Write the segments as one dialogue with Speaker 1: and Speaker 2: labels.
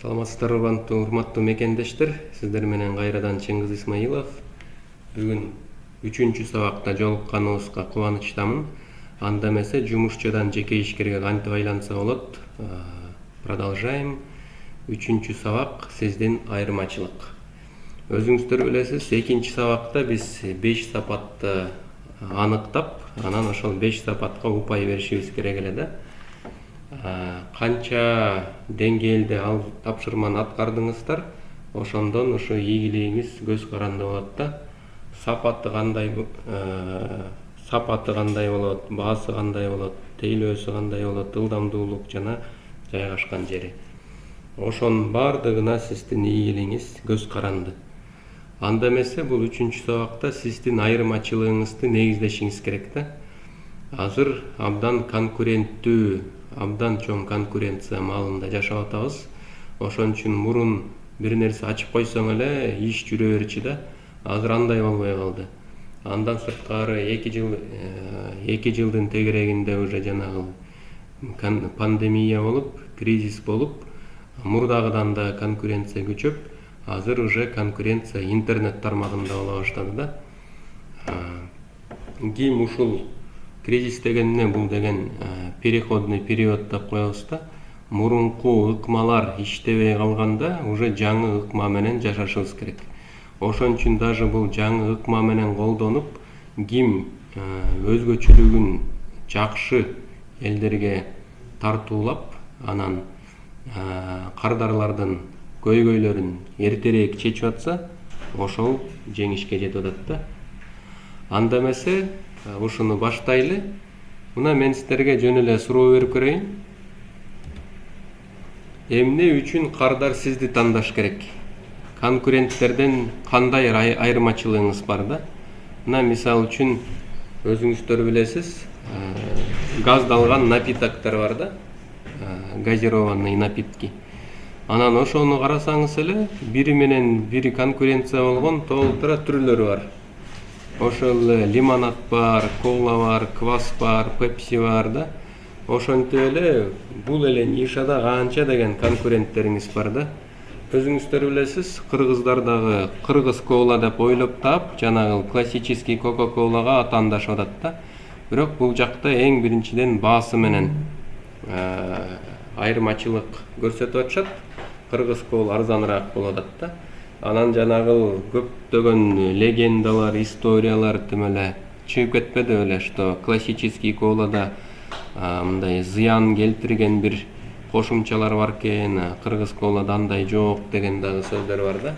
Speaker 1: Саламатсыздарбы урматтуу мекендештер, сиздер менен кайрадан Чыңгыз Исмаилов. Бүгүн 3-чү сабакта жолукканыбызга кубанычтамын. Анда эмесе жумушчудан жеке ишкерге кантип айланса болот? Продолжаем. 3-чү сабак сиздин айырмачылык. Өзүңүздөр билесиз, 2-чи сабакта биз 5 сапатты аныктап, анан ошол 5 сапатка упай беришибиз керек эле да. Канча деңгээлде ал тапшырманы аткардыңыздар, ошондон ошо ийгилигиңиз көз каранды болот да. Сапаты кандай болот, баасы кандай болот, тейлөөсү кандай болот, ылдамдуулук жана жайгашкан жери. Ошонун бардыгына сиздин ийгилигиңиз көз каранды. Анда эмесе бул 3-чү сабакта сиздин айырмачылыгыңызды негиздешиңиз керек да. Азыр абдан конкуренттүү, абдан чоң конкуренция маалында жашап атабыз. Ошон үчүн мурун бир нерсе ачып койсоң эле иш жүрө берчү да. Азыр андай болбой калды. Андан сырткары 2 жылдын тегерегинде уже жанагы пандемия болуп, кризис болуп, мурдагыдан да конкуренция күчөп, азыр уже конкуренция интернет тармагында боло баштады да. Ким ушул кризис деген эмне? Бул деген переходный период деп коебуз да. Мурунку ыкмалар иштебей калганда уже жаңы ыкма менен жашашыбыз керек. Ошон үчүн даже бул жаңы ыкма менен колдонуп, ким өзгөчөлүгүн жакшы элдерге тартуулап, анан кардарлардын көйгөйлөрүн эртерээк чечип атса, ошол жеңишке жетип атат да. Анда эмесе ушуну баштайлы. Мына мен сиздерге жөн эле суроо берип көрөйүн. Эмне үчүн кардар сизди тандаш керек? Конкуренттерден кандай айырмачылыгыңыз бар да? Мына мисал үчүн өзүңүздөр билесиз, газдалган напитоктор бар да, газированный напитки. Анан ошону карасаңыз эле, бири менен бири конкуренция болгон толтура түрлөрү бар. Ошол лимонад бар, кола бар, квас бар, пепси бар да. Ошентип эле бул эле нишада канча деген конкуренттериңиз бар да. Өзүңүздөр билесиз, кыргыздардагы кыргыз кола деп ойлоп таап, жанагы классический кока-колага атаандашып атат да. Бирок бул жакта эң биринчиден баасы менен айырмачылык көрсөтүп атышат. Кыргыз кола арзаныраак болуп атат да. Анан жанагы көптөгөн легендалар, историялар тим эле чыгып кетпеди беле, что классический колада мындай зыян келтирген бир кошумчалар бар экен, кыргыз колада андай жок деген дагы сөздөр бар да.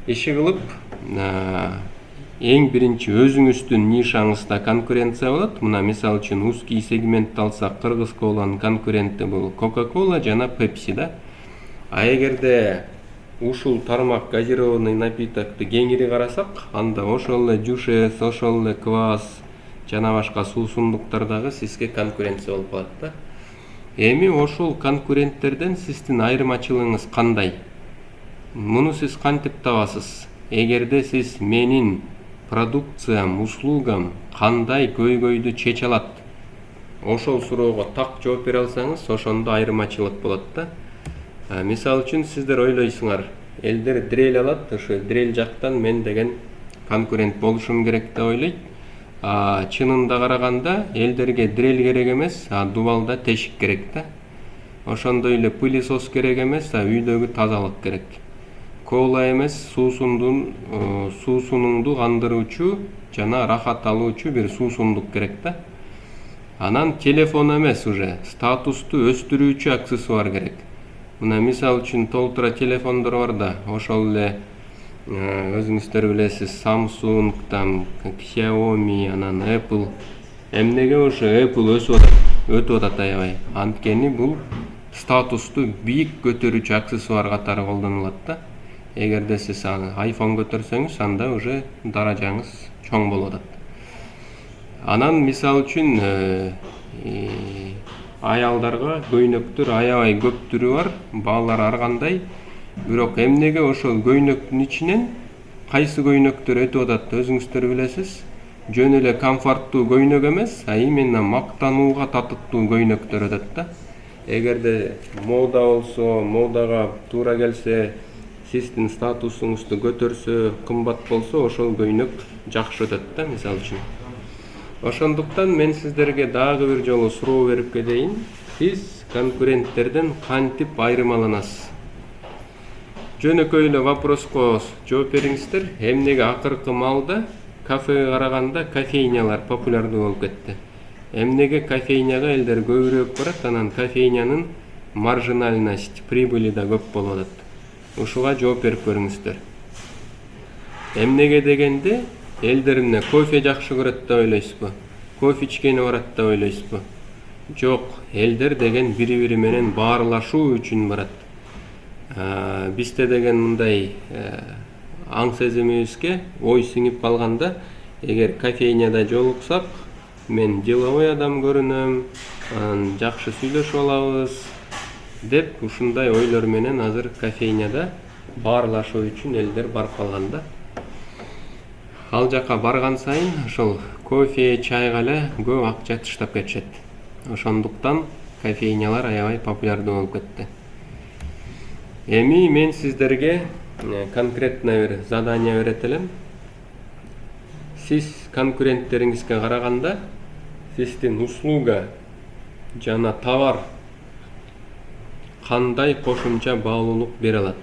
Speaker 1: Иши кылып, эң биринчи өзүңүздүн нишаңызда конкуренция болот. Мына мисал үчүн узкий сегментти алсак, кыргыз коланын конкуренти бул Coca-Cola жана Pepsi да. А эгерде ушул тармак газированный напитокты кеңири карасак, анда ошол эле жушес, ошол эле квас жана башка суусундуктар дагы сизге конкуренция болуп калат да. Эми ошол конкуренттерден сиздин айырмачылыгыңыз кандай? Муну сиз кантип табасыз? Эгерде сиз менин продукциям, услугам кандай көйгөйдү чече алат? Ошол суроого так жооп бере алсаңыз, ошондо айырмачылык болот да. Мисал үчүн сиздер ойлойсуңар, элдер дрель алат, ошо дрель жактан мен деген конкурент болушум керек деп ойлойт. Чынында караганда элдерге дрель керек эмес, дубалда тешик керек да. Ошондой эле пылесос керек эмес, үйдөгү тазалык керек. Кола эмес, суусунуңду кандыруучу жана рахат алуучу бир суусундук керек да. Анан телефон эмес, уже статусту өстүрүүчү аксессуар керек. Мына мисал үчүн толтура телефондор бар да, ошол эле өзүңүздөр билесиз, Samsung, Xiaomi, анан Apple. Эмнеге ошо Apple өтүп атат аябай? Анткени бул статусту бийик көтөрүүчү аксессуар катары колдонулат да. Эгерде сиз iPhone көтөрсөңүз, анда уже даражаңыз чоң болуп атат. Анан мисал үчүн аялдарга көйнөктөр аябай көп түрү бар, баалар ар кандай. Бирок эмнеге ошол көйнөктүн ичинен кайсы көйнөктөр өтүп атат өзүңүздөр билесиз? Жөн эле комфорттуу көйнөк эмес, именно мактанууга татыктуу көйнөктөр өтөт да. эгерде мода болсо, модага туура келсе, сиздин статусуңузду көтөрсө, кымбат болсо, ошол көйнөк жакшы өтөт да, мисалы үчүн. Ошондуктан мен сиздерге дагы бир жолу суроо берип кетейин. Сиз конкуренттерден кантип айырмаланасыз? Жөнөкөй эле вопроско жооп бериңиздер. Эмнеге акыркы маалда кафеге караганда кофейнялар популярдуу болуп кетти? Эмнеге кофейняга элдер көбүрөөк барат, анан кофейнянын маржинальность, прибыли да көп болуп атат? Ушуга жооп берип көрүңүздөр. Эмнеге дегенде, элдер эмне кофе жакшы көрөт деп ойлойсузбу? Кофе ичкени барат деп ойлойсузбу? Жок, элдер деген бири-бири менен баарлашуу үчүн барат. Бизде деген мындай аң сезимибизге ой сиңип калганда, эгер кофейняда жолуксак, мен деловой адам көрүнөм, жакшы сүйлөшүп алабыз деп ушундай ойлор менен азыр кофейняда баарлашуу үчүн элдер барып калганда. Ал жака барган сайын ошол кофе, чайга эле көп акча таштап кетишет. Ошондуктан кофейнялар аябай популярдуу болуп кетти. Эми мен сиздерге конкретно бир задание берет элем. Сиз конкуренттериңизге караганда сиздин услуга жана товар кандай кошумча баалуулук бере алат?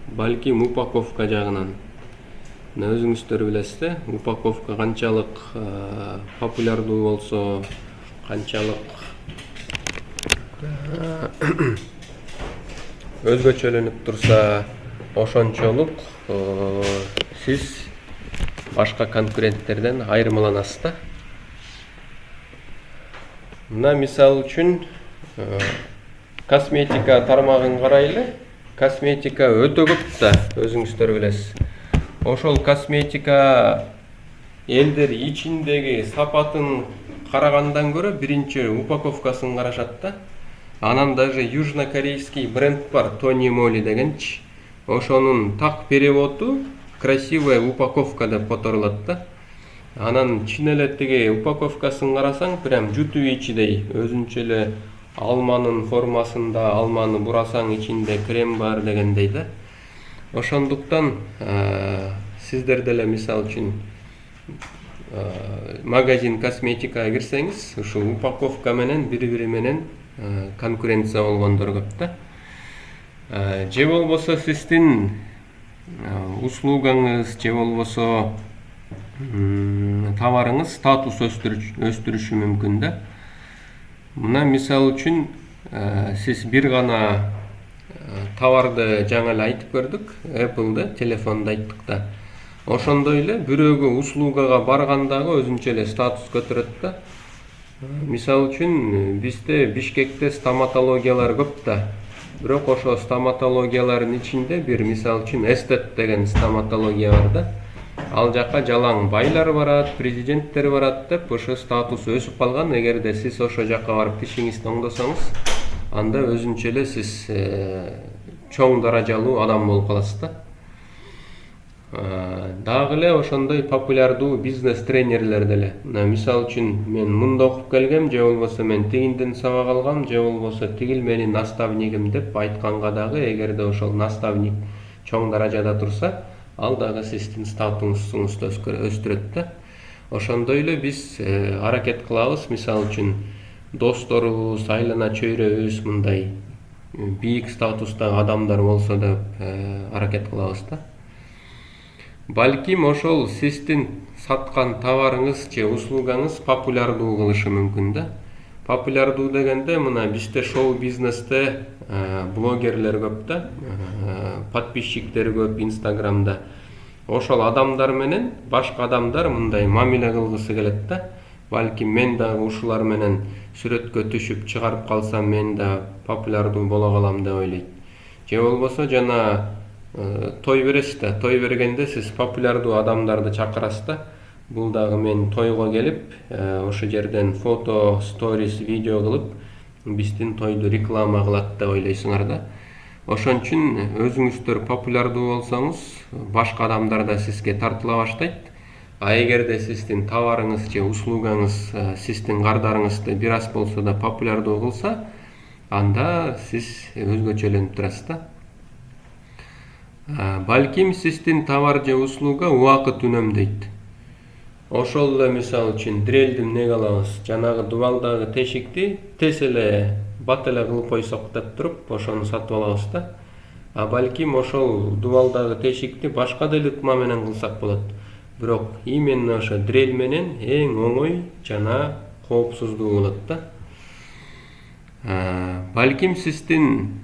Speaker 1: Балким упаковка жагынан. Өзүңүздөр билесиздер, упаковка канчалык популярдуу болсо, канчалык өзгөчөлөнүп турса, ошончолук сиз башка конкуренттерден айырмаланасыз да. Мына мисал үчүн косметика тармагын карайлы. Косметика өтө көп да, өзүңүздөр билесиз. Ошол косметика элдер ичиндеги сапатын карагандан көрө биринчи упаковкасын карашат да. Анан даже южнокорейский бренд бар, Тони Моли дегенчи. Ошонун так переводу красивая упаковка деп которулат да. Анан чын эле тиги упаковкасын карасаң, прям жутуу ичидей, өзүнчө эле алманын формасында, алманы бурасаң ичинде крем бар дегендей да. Ошондуктан сиздер деле мисал үчүн магазин косметикага кирсеңиз, ушул упаковка менен бири-бири менен конкуренция болгондор көп да. Же болбосо сиздин услугаңыз, же болбосо товарыңыз статус өстүрүшү мүмкүн да. Мына мисал үчүн сиз бир гана товарды жаңа эле айтып көрдүк, Apple'ды, телефонду айттык да. Ошондой эле бирөөгө услугага баргандагы өзүнчө эле статус көтөрөт да. Мисал үчүн бизде Бишкекте стоматологиялар көп да. Бирок ошо стоматологиялардын ичинде бир мисал үчүн эстет деген стоматология бар да. Ал жака жалаң байлар барат, президенттер барат деп ошо статус өсүп калган. Эгерде сиз ошо жака барып тишиңизди оңдосоңуз, анда өзүнчө эле сиз чоң даражалуу адам болуп каласыз да. Дагы эле ошондой популярдуу бизнес тренерлер деле. Мисал үчүн мен мында окуп келгем, же болбосо мен тигинден сабак алгам, же болбосо тигил менин наставнигим деп айтканга дагы, эгерде ошол наставник чоң даражада турса, ал дагы сиздин статусуңузду өстүрөт да. Ошондой эле биз аракет кылабыз, мисал үчүн досторубуз, айлана чөйрөбүз мындай бийик статустагы адамдар болсо деп аракет кылабыз да. Балким ошол сиздин саткан товарыңыз же услугаңыз популярдуу кылышы мүмкүн да. Популярдуу дегенде мына бизде шоу бизнесте блогерлер көп да, подписчиктер көп Инстаграмда. Ошол адамдар менен башка адамдар мындай мамиле кылгысы келет да. Балким мен дагы ушулар менен сүрөткө түшүп чыгарып калсам, мен да популярдуу боло калам деп ойлойт. Же болбосо жана той бересиз да, той бергенде сиз популярдуу адамдарды чакырасыз да. Бул дагы мен тойго келип, ошо жерден фото, сторис, видео кылып, биздин тойду реклама кылат деп ойлойсуңар да. Ошон үчүн өзүңүздөр популярдуу болсоңуз, башка адамдар да сизге тартыла баштайт. А эгерде сиздин товарыңыз же услугаңыз сиздин кардарыңызды бир аз болсо да популярдуу кылса, анда сиз өзгөчөлөнүп турасыз да. Балким сиздин товар же услуга убакыт үнөмдөйт. Ошол эле мисалы үчүн дрелди эмне кылабыз? Жанагы дубалдагы тешикти тез эле бат эле кылып койсок деп туруп ошону сатып алабыз да. Балким ошол дубалдагы тешикти башка деле ыкма менен кылсак болот. Бирок именно ошо дрель менен эң оңой жана коопсуздуу болот да. Балким сиздин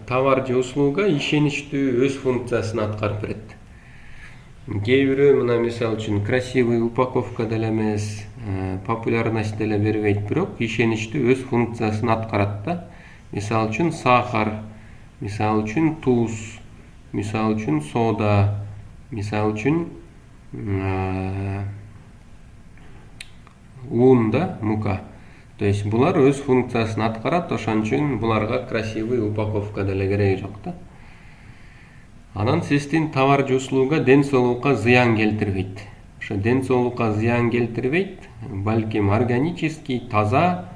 Speaker 1: товар же услуга ишеничтүү өз функциясын аткарып берет. Кээ бирөө мына мисалы үчүн красивый упаковка деле эмес, популярность деле бербейт, бирок ишеничтүү өз функциясын аткарат да. Мисалы үчүн сахар, мисалы үчүн туз, мисалы үчүн сода, мисалы үчүн un да, мука. То есть булар өз функциясын аткарат, ошон үчүн буларга красивый упаковка деле кереги жок да. Анан сиздин товар же услуга ден соолукка зыян келтирбейт. Ошо ден соолукка зыян келтирбейт, балким органический, таза,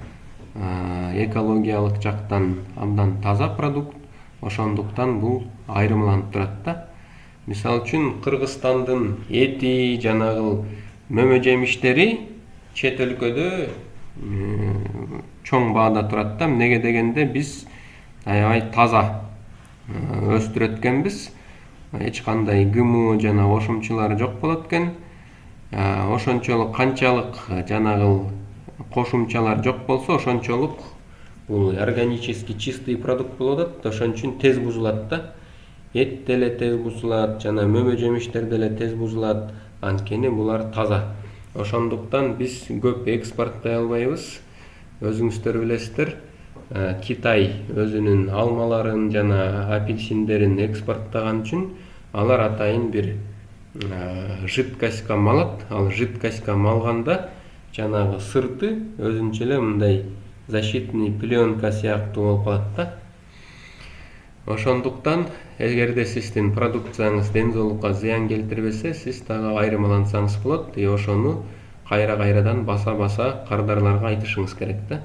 Speaker 1: экологиялык жактан абдан таза продукт. Ошондуктан бул айырмаланып турат да. Мисалы үчүн Кыргызстандын эти, жанагы мөмө жемиштери чет өлкөдө чоң баада турат да. Эмнеге дегенде биз аябай таза өстүрөт экенбиз. Эч кандай ГМО жана кошумчалар жок болот экен. Ошончолук канчалык жанагы кошумчалар жок болсо, ошончолук бул органически чистый продукт болот. Ошон үчүн тез бузулат да. Эт деле тез бузулат, жана мөмө жемиштер деле тез бузулат. Анткени булар таза. Ошондуктан биз көп экспорттой албайбыз. Өзүңүздөр билесиздер, Китай өзүнүн алмаларын жана апельсиндерин экспорттаган үчүн алар атайын бир жидкостька малат. Ал жидкостька малганда жанагы сырты өзүнчө эле мындай защитный пленка сыяктуу болуп калат да. Ошондуктан эгерде сиздин продукцияңыз ден соолукка зыян келтирбесе, сиз дагы айырмалансаңыз болот. Ошону кайрадан баса кардарларга айтышыңыз керек да.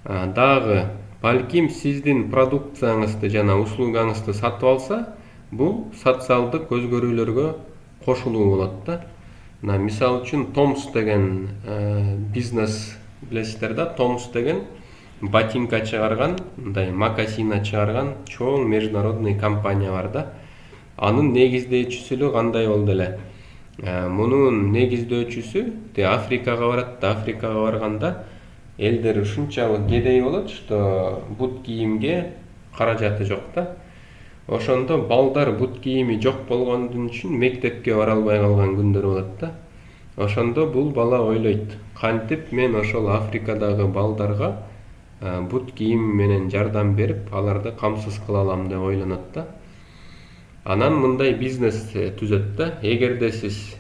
Speaker 1: Дагы балким сиздин продукцияңызды жана услугаңызды сатып алса, бул социалдык өзгөрүүлөргө кошулуу болот да. Мисалы үчүн Томс деген бизнес билесиздер да. Томс деген ботинка чыгарган, мындай макасина чыгарган чоң международный компания бар да. Анын негиздөөчүсү эле кандай болду эле? Мунун негиздөөчүсү Африкага барат да. Африкага барганда элдер ушунчалык кедей болот, что бут кийимге каражаты жок да. Ошондо балдар бут кийими жок болгондун үчүн мектепке бара албай калган күндөр болот да. Ошондо бул бала ойлойт, кантип мен ошол Африкадагы балдарга бут кийим менен жардам берип, аларды камсыз кыла алам деп ойлонот да. Анан мындай бизнес түзөт да. Эгерде сиз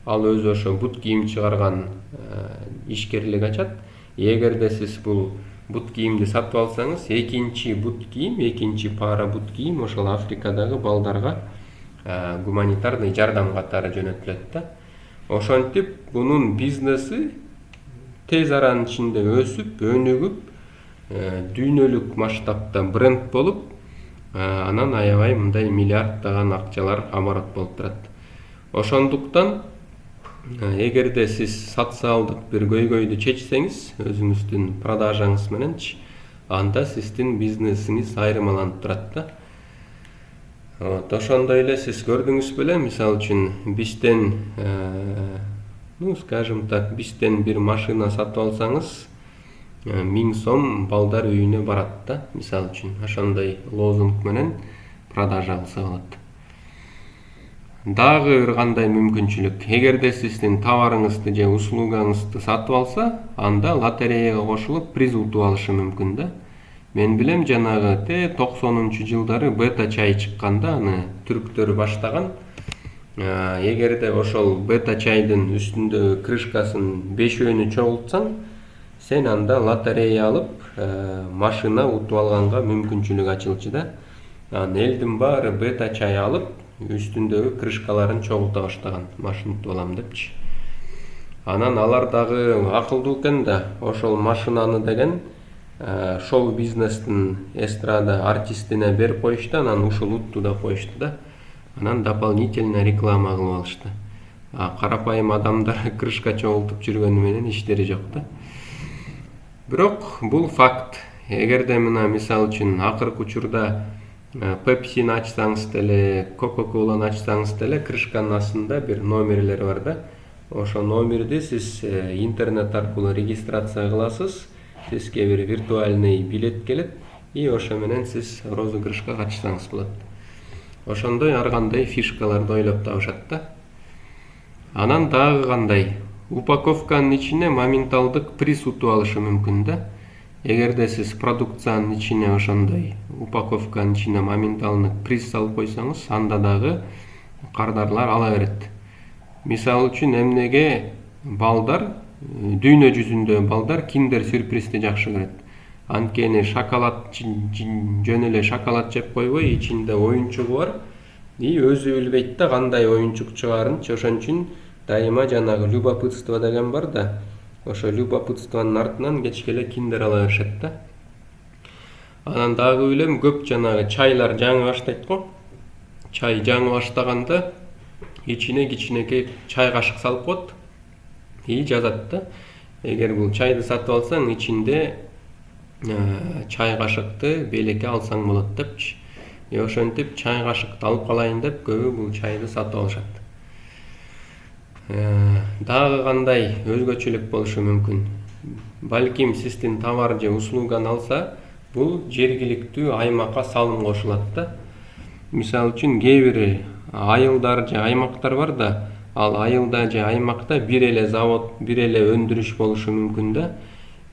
Speaker 1: ал өзү ошо бут кийим чыгарган ишкерлик ачат. Эгерде сиз бул бут кийимди сатып алсаңыз, экинчи пара бут кийим ошол Африкадагы балдарга гуманитарный жардам катары жөнөтүлөт да. Ошентип бунун бизнеси тез аранын ичинде өсүп, өнүгүп, дүйнөлүк масштабта бренд болуп, анан аябай мындай миллиарддаган акчалар оборот болуп турат. Ошондуктан эгерде сиз социалдык бир көйгөйдү чечсеңиз, өзүңүздүн продажаңыз мененчи, анда сиздин бизнесиңиз айырмаланып турат да. Ошондой эле сиз көрдүңүз беле, мисалы үчүн бизден, скажем так, бизден бир машина сатып алсаңыз, 1000 сом балдар үйүнө барат да, мисалы үчүн. Ошондой лозунг менен продажа кылса болот. Дагы бир кандай мүмкүнчүлүк. Эгерде сиздин товарыңызды же услугаңызды сатып алса, анда лотереяга кошулуп приз утуп алышы мүмкүн да. Мен билем, жанагы 90-жылдары бета чай чыкканда, аны түрктөр баштаган. Эгерде ошол бета чайдын үстүндөгү крышкасын 5-өөнү чогултсаң, сен анда лотерея алып, машина утуп алганга мүмкүнчүлүк ачылчу да. Элдин баары бета чай алып, үстүндөгү крышкаларын чогулта баштаган, машина утуп алам депчи. Анан алар дагы акылдуу экен да, ошол машинаны деген шоу бизнестин эстрада артистине берип коюшту, анан ушул утту да коюшту да. Анан дополнительно реклама кылып алышты. Карапайым адамдар крышка чогултуп жүргөнү менен иштери жок да. Бирок бул факт. Эгерде мына мисалы үчүн акыркы учурда Pepsi'ni ачсаңыз деле, Coca-Cola'ны ачсаңыз деле, крышканын астында бир номерлер бар да. Ошо номерди сиз интернет аркылуу регистрация кыласыз. Сизге бир виртуальный билет келет, и ошо менен сиз розыгрышка катышсаңыз болот. Ошондой ар кандай фишкаларды ойлоп табышат да. Анан дагы кандай? Упаковканын ичине моменталдык приз утуп алышы мүмкүн да. Эгерде сиз продукциянын ичине ошондой упаковканын ичине моменталдык приз салып койсоңуз, анда дагы кардарлар ала берет. Мисалы үчүн эмнеге балдар, дүйнө жүзүндө балдар киндер сюрпризди жакшы көрөт. Анткени шоколад жөн эле шоколад жеп койбой, ичинде оюнчугу бар. И өзү билбейт да кандай оюнчук чыгаарынчы. Ошон үчүн дайыма жанагы любопытство деген бар да. Ошо любопытствонун артынан кечке эле киндер ала беришет да. Анан дагы билем, көп жанагы чайлар жаңы баштайт го. Чай жаңы баштаганда ичине кичинекей чай кашык салып коет. И жазат да. Эгер бул чайды сатып алсаң, ичинде чай кашыкты белекке алсаң болот депчи. Ошентип чай кашыкты алып калайын деп көбү бул чайды сатып алышат. Дагы кандай өзгөчөлүк болушу мүмкүн? Балким сиздин товар же услуганы алса, бул жергиликтүү аймакка салым кошулат да. Мисалы үчүн кээ бир айылдар же аймактар бар да, ал айылда же аймакта бир эле завод, бир эле өндүрүш болушу мүмкүн да.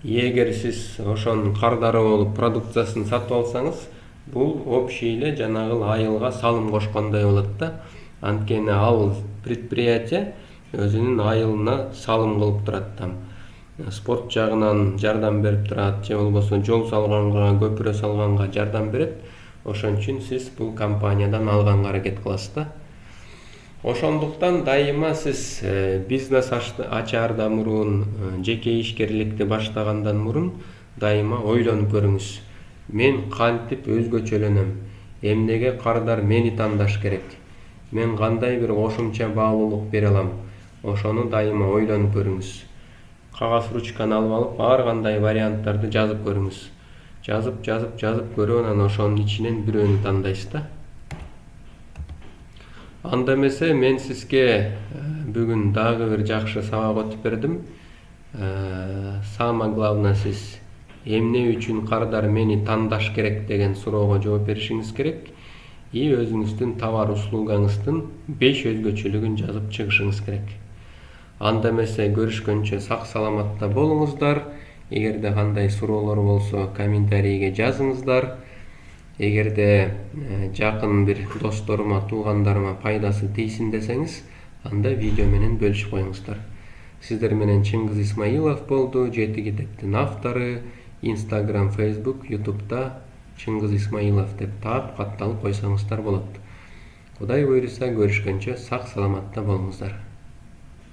Speaker 1: Эгер сиз ошонун кардары болуп продукциясын сатып алсаңыз, бул общий эле жанагы айылга салым кошкондой болот да. Анткени ал предприятие өзүнүн айылына салым кылып турат там. Спорт жагынан жардам берип турат, же болбосо жол салганга, көпүрө салганга жардам берет. Ошон үчүн сиз бул компаниядан алганга аракет кыласыз да. Ошондуктан дайыма сиз бизнес ачаардан мурун, жеке ишкерликти баштагандан мурун дайыма ойлонуп көрүңүз. Мен кантип өзгөчөлөнөм? Эмнеге кардар мени тандаш керек? Мен кандай бир кошумча баалуулук бере алам? Ошону дайыма ойлонуп көрүңүз. Кагаз ручканы алып алып, ар кандай варианттарды жазып көрүңүз. Жазып көрүп, анан ошонун ичинен бирөөнү тандайсыз да. Анда эмесе мен сизге бүгүн дагы бир жакшы сабак өтүп бердим. Самое главное, сиз эмне үчүн кардар мени тандаш керек деген суроого жооп беришиңиз керек. И өзүңүздүн товар услугаңыздын 5 өзгөчөлүгүн жазып чыгышыңыз керек. Анда эмесе көрүшкөнчө сак саламатта болуңуздар. Эгерде кандай суроолор болсо комментарийге жазыңыздар. Эгерде жакын бир досторума, туугандарыма пайдасы тийсин десеңиз, анда видео менен бөлүшүп коюңуздар. Сиздер менен Чыңгыз Исмаилов болду, Жети китептин автору. Instagram, Facebook, YouTube'да Чыңгыз Исмаилов деп таап катталып койсоңуздар болот. Кудай буйруса көрүшкөнчө сак саламатта болуңуздар.